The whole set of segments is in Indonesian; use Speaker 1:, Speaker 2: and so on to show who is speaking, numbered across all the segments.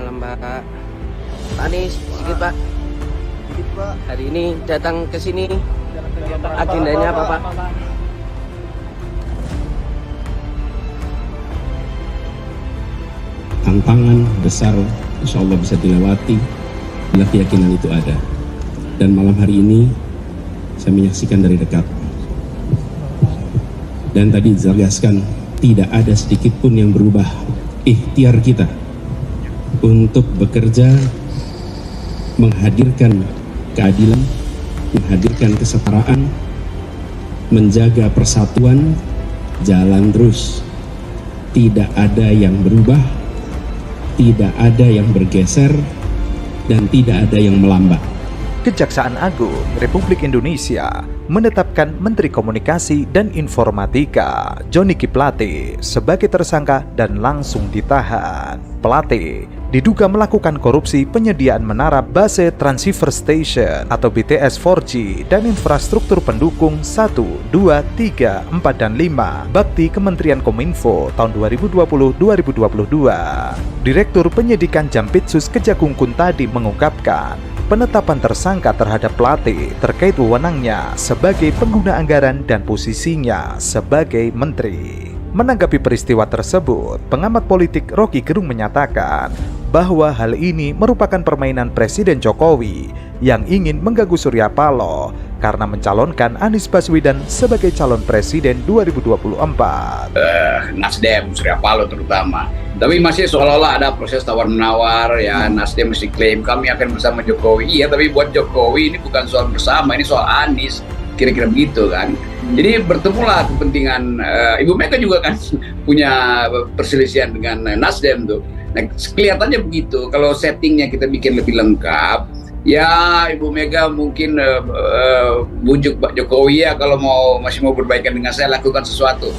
Speaker 1: malam Pak. Pak Anies, sedikit Pak. Hari ini datang ke sini. Agendanya apa Pak?
Speaker 2: Tantangan besar insya Allah bisa dilewati bila keyakinan itu ada. Dan malam hari ini saya menyaksikan dari dekat. Dan tadi dijelaskan tidak ada sedikit pun yang berubah ikhtiar kita untuk bekerja menghadirkan keadilan, menghadirkan kesetaraan, menjaga persatuan, jalan terus. Tidak ada yang berubah, tidak ada yang bergeser, dan tidak ada yang melambat.
Speaker 3: Kejaksaan Agung Republik Indonesia menetapkan Menteri Komunikasi dan Informatika Johnny G. Plate sebagai tersangka dan langsung ditahan. Plate diduga melakukan korupsi penyediaan menara base transceiver station atau BTS 4G dan infrastruktur pendukung 1, 2, 3, 4, dan 5 bakti Kementerian Kominfo tahun 2020-2022. Direktur Penyidikan Jampitsus Kejagung Kuntadi mengungkapkan penetapan tersangka terhadap Plate terkait wewenangnya sebagai pengguna anggaran dan posisinya sebagai menteri. Menanggapi peristiwa tersebut, pengamat politik Rocky Gerung menyatakan bahwa hal ini merupakan permainan Presiden Jokowi yang ingin mengganggu Surya Paloh karena mencalonkan Anies Baswedan sebagai calon presiden 2024.
Speaker 4: Nasdem, Surya Paloh terutama. Tapi masih seolah-olah ada proses tawar-menawar ya. Nasdem mesti klaim kami akan bersama Jokowi. Iya, tapi buat Jokowi ini bukan soal bersama, ini soal Anies. Kira-kira begitu kan. Jadi bertemulah kepentingan Ibu Mega juga kan punya perselisihan dengan Nasdem tuh. Nah, kelihatannya begitu. Kalau settingnya kita bikin lebih lengkap, ya Ibu Mega mungkin bujuk Pak Jokowi ya kalau masih mau berbaikan dengan saya, lakukan sesuatu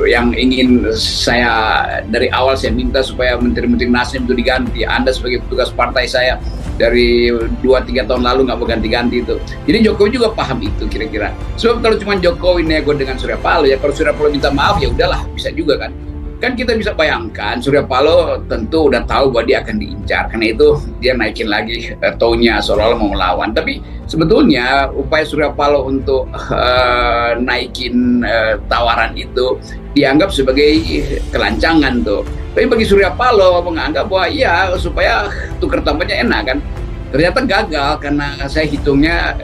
Speaker 4: yang ingin saya dari awal saya minta supaya menteri-menteri Nasdem itu diganti. Anda sebagai petugas partai saya dari 2-3 tahun lalu nggak mau ganti-ganti itu. Jadi Jokowi juga paham itu kira-kira. Sebab kalau cuma Jokowi nego dengan Surya Paloh, ya kalau Surya Paloh minta maaf ya udahlah, bisa juga kan. Kan kita bisa bayangkan Surya Paloh tentu udah tahu bahwa dia akan diincar. Karena itu dia naikin lagi tone-nya seolah-olah mau melawan. Tapi sebetulnya upaya Surya Paloh untuk naikin tawaran itu dianggap sebagai kelancangan tuh. Tapi bagi Surya Paloh menganggap bahwa iya supaya tukar tambahnya enak kan. Ternyata gagal karena saya hitungnya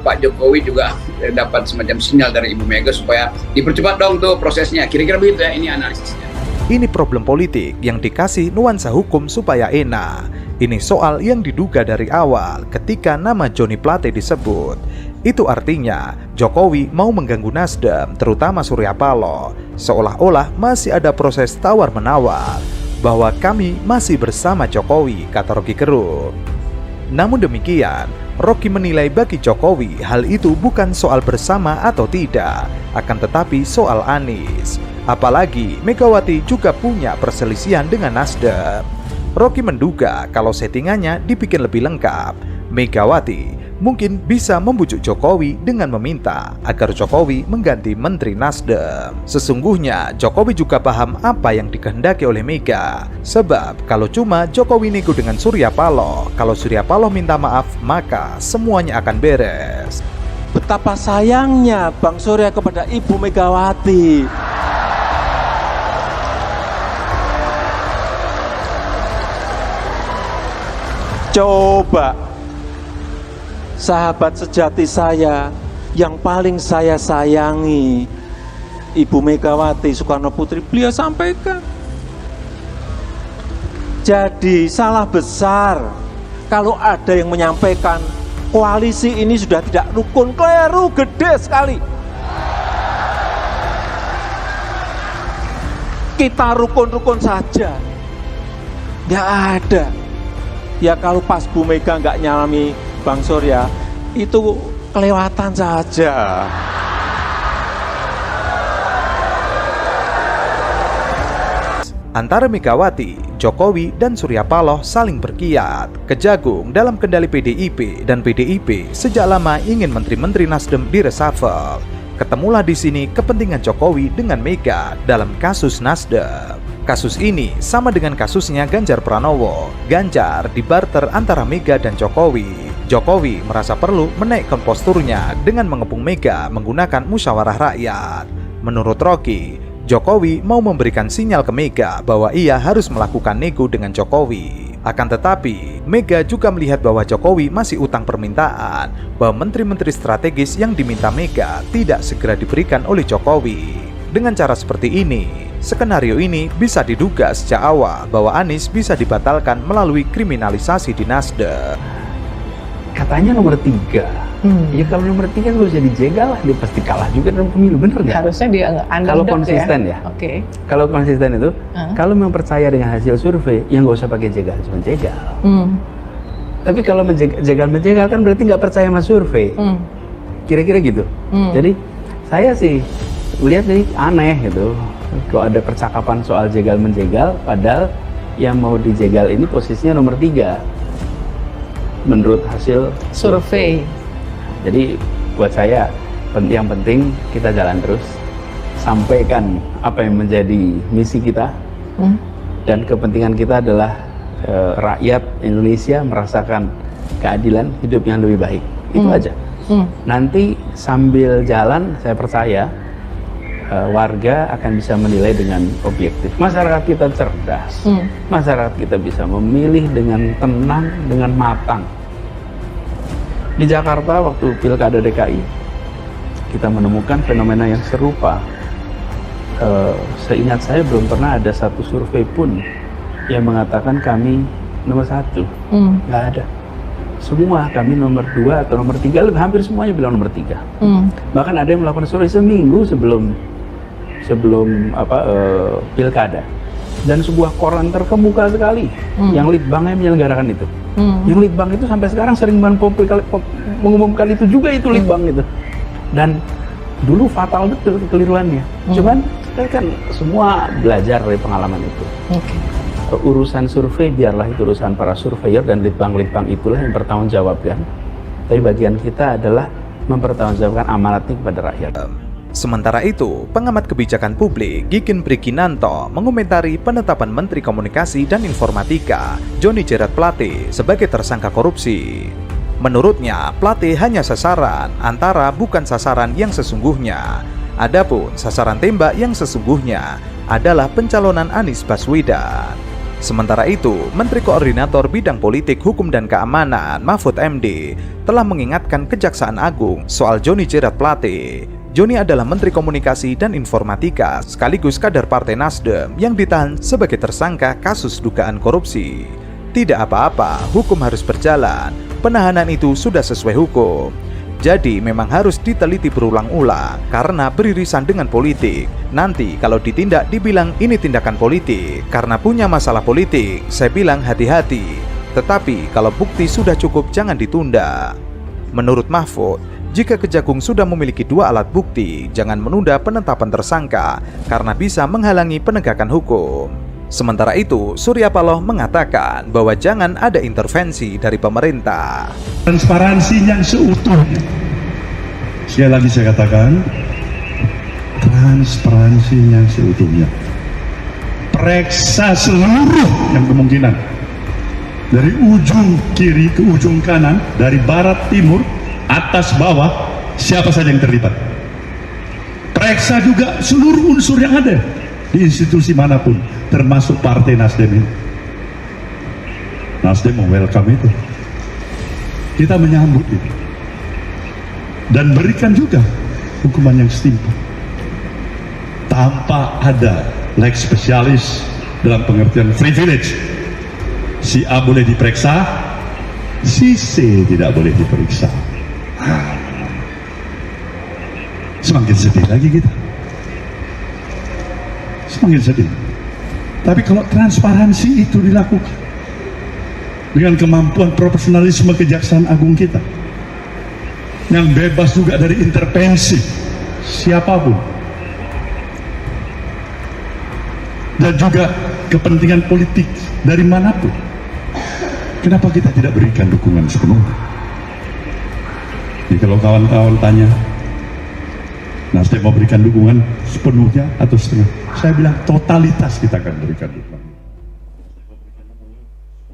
Speaker 4: Pak Jokowi juga dapat semacam sinyal dari Ibu Mega supaya dipercepat dong tuh prosesnya. Kira-kira begitu ya, ini analisisnya.
Speaker 3: Ini problem politik yang dikasih nuansa hukum supaya enak. Ini soal yang diduga dari awal ketika nama Johnny Plate disebut. Itu artinya Jokowi mau mengganggu Nasdem, terutama Surya Paloh. Seolah-olah masih ada proses tawar-menawar bahwa kami masih bersama Jokowi, kata Rocky Gerung. Namun demikian, Rocky menilai bagi Jokowi hal itu bukan soal bersama atau tidak, akan tetapi soal Anies. Apalagi Megawati juga punya perselisihan dengan Nasdem. Rocky menduga kalau settingannya dibikin lebih lengkap, Megawati mungkin bisa membujuk Jokowi dengan meminta agar Jokowi mengganti Menteri Nasdem. Sesungguhnya Jokowi juga paham apa yang dikehendaki oleh Mega. Sebab kalau cuma Jokowi nego dengan Surya Paloh, kalau Surya Paloh minta maaf, maka semuanya akan beres.
Speaker 5: Betapa sayangnya Bang Surya kepada Ibu Megawati. Coba sahabat sejati saya yang paling saya sayangi, Ibu Megawati Soekarno Putri, beliau sampaikan, jadi salah besar kalau ada yang menyampaikan koalisi ini sudah tidak rukun. Keliru gede sekali. Kita rukun-rukun saja, nggak ada. Ya kalau pas Bu Mega nggak nyalami Bang Surya, itu kelewatan saja.
Speaker 3: Antara Megawati, Jokowi, dan Surya Paloh saling berkiat. Kejagung dalam kendali PDIP dan PDIP sejak lama ingin menteri-menteri Nasdem direshuffle. ketemulah di sini kepentingan Jokowi dengan Mega dalam kasus Nasdem. Kasus ini sama dengan kasusnya Ganjar Pranowo. Ganjar dibarter antara Mega dan Jokowi. Jokowi merasa perlu menaikkan posturnya dengan mengepung Mega menggunakan musyawarah rakyat. Menurut Rocky, Jokowi mau memberikan sinyal ke Mega bahwa ia harus melakukan nego dengan Jokowi. Akan tetapi, Mega juga melihat bahwa Jokowi masih utang permintaan, bahwa menteri-menteri strategis yang diminta Mega tidak segera diberikan oleh Jokowi. Dengan cara seperti ini, skenario ini bisa diduga sejak awal bahwa Anies bisa dibatalkan melalui kriminalisasi di Nasdem.
Speaker 6: Katanya nomor 3. Ya kalau nomor 3 nggak usah dijegal lah, dia pasti kalah juga dalam pemilu, bener nggak?
Speaker 7: Harusnya dia
Speaker 6: Kalau konsisten ya.
Speaker 7: Oke.
Speaker 6: Kalau konsisten itu, kalau memang percaya dengan hasil survei, ya nggak usah pakai jegal, cuma jegal. Tapi kalau menjegal kan berarti nggak percaya sama survei. Kira-kira gitu. Jadi saya sih lihat ini aneh gitu. Kalau ada percakapan soal jegal menjegal, padahal yang mau dijegal ini posisinya nomor 3 menurut hasil
Speaker 7: Survei.
Speaker 6: Jadi buat saya yang penting kita jalan terus, sampaikan apa yang menjadi misi kita, dan kepentingan kita adalah rakyat Indonesia merasakan keadilan, hidup yang lebih baik. Itu aja. Nanti sambil jalan saya percaya warga akan bisa menilai dengan objektif. Masyarakat kita cerdas, masyarakat kita bisa memilih dengan tenang, dengan matang. Di Jakarta waktu Pilkada DKI, kita menemukan fenomena yang serupa. Seingat saya belum pernah ada satu survei pun yang mengatakan kami nomor 1. Nggak ada. Semua kami nomor 2 atau nomor 3, hampir semuanya bilang nomor 3. Bahkan ada yang melakukan survei seminggu sebelum Pilkada. Dan sebuah koran terkemuka sekali yang Litbangnya menyelenggarakan itu. Yang Litbang itu sampai sekarang sering mengumumkan itu juga, itu Litbang itu. Dan dulu fatal betul kekeliruannya. Cuman kita kan semua belajar dari pengalaman itu. Urusan survei biarlah itu urusan para surveyor, dan Litbang itulah yang bertanggungjawabkan. Tapi bagian kita adalah mempertanggungjawabkan amanatnya kepada rakyat.
Speaker 3: Sementara itu, pengamat kebijakan publik Gikin Prikinanto mengomentari penetapan Menteri Komunikasi dan Informatika Johnny Jerat Plate sebagai tersangka korupsi. Menurutnya, Plate hanya sasaran antara bukan sasaran yang sesungguhnya. Adapun sasaran tembak yang sesungguhnya adalah pencalonan Anies Baswedan. Sementara itu, Menteri Koordinator Bidang Politik, Hukum dan Keamanan Mahfud MD telah mengingatkan Kejaksaan Agung soal Johnny Jerat Plate. Johnny adalah Menteri Komunikasi dan Informatika sekaligus kader Partai Nasdem yang ditahan sebagai tersangka kasus dugaan korupsi. Tidak apa-apa, hukum harus berjalan. Penahanan itu sudah sesuai hukum. Jadi memang harus diteliti berulang-ulang karena beririsan dengan politik. Nanti kalau ditindak dibilang ini tindakan politik. Karena punya masalah politik, saya bilang hati-hati. Tetapi kalau bukti sudah cukup jangan ditunda. Menurut Mahfud, jika Kejagung sudah memiliki 2 alat bukti, jangan menunda penetapan tersangka karena bisa menghalangi penegakan hukum. Sementara itu, Surya Paloh mengatakan bahwa jangan ada intervensi dari pemerintah.
Speaker 8: Transparansi yang seutuhnya. Sekali lagi saya katakan, transparansi yang seutuhnya. Periksa seluruh yang kemungkinan. Dari ujung kiri ke ujung kanan, dari barat timur, atas bawah, siapa saja yang terlibat. Periksa juga seluruh unsur yang ada di institusi manapun, termasuk Partai Nasdem ini. Nasdem welcome itu. Kita menyambut itu. Dan berikan juga hukuman yang setimpal. Tanpa ada lex spesialis dalam pengertian privilege. Si A boleh diperiksa, si C tidak boleh diperiksa. Semakin sedih lagi kita. Semakin sedih. Tapi kalau transparansi itu dilakukan dengan kemampuan profesionalisme Kejaksaan Agung kita yang bebas juga dari intervensi siapapun, dan juga kepentingan politik dari manapun, kenapa kita tidak berikan dukungan sepenuhnya? Jadi kalau kawan-kawan tanya, saya mau berikan dukungan sepenuhnya atau setengah. Saya bilang totalitas kita akan berikan dukungan.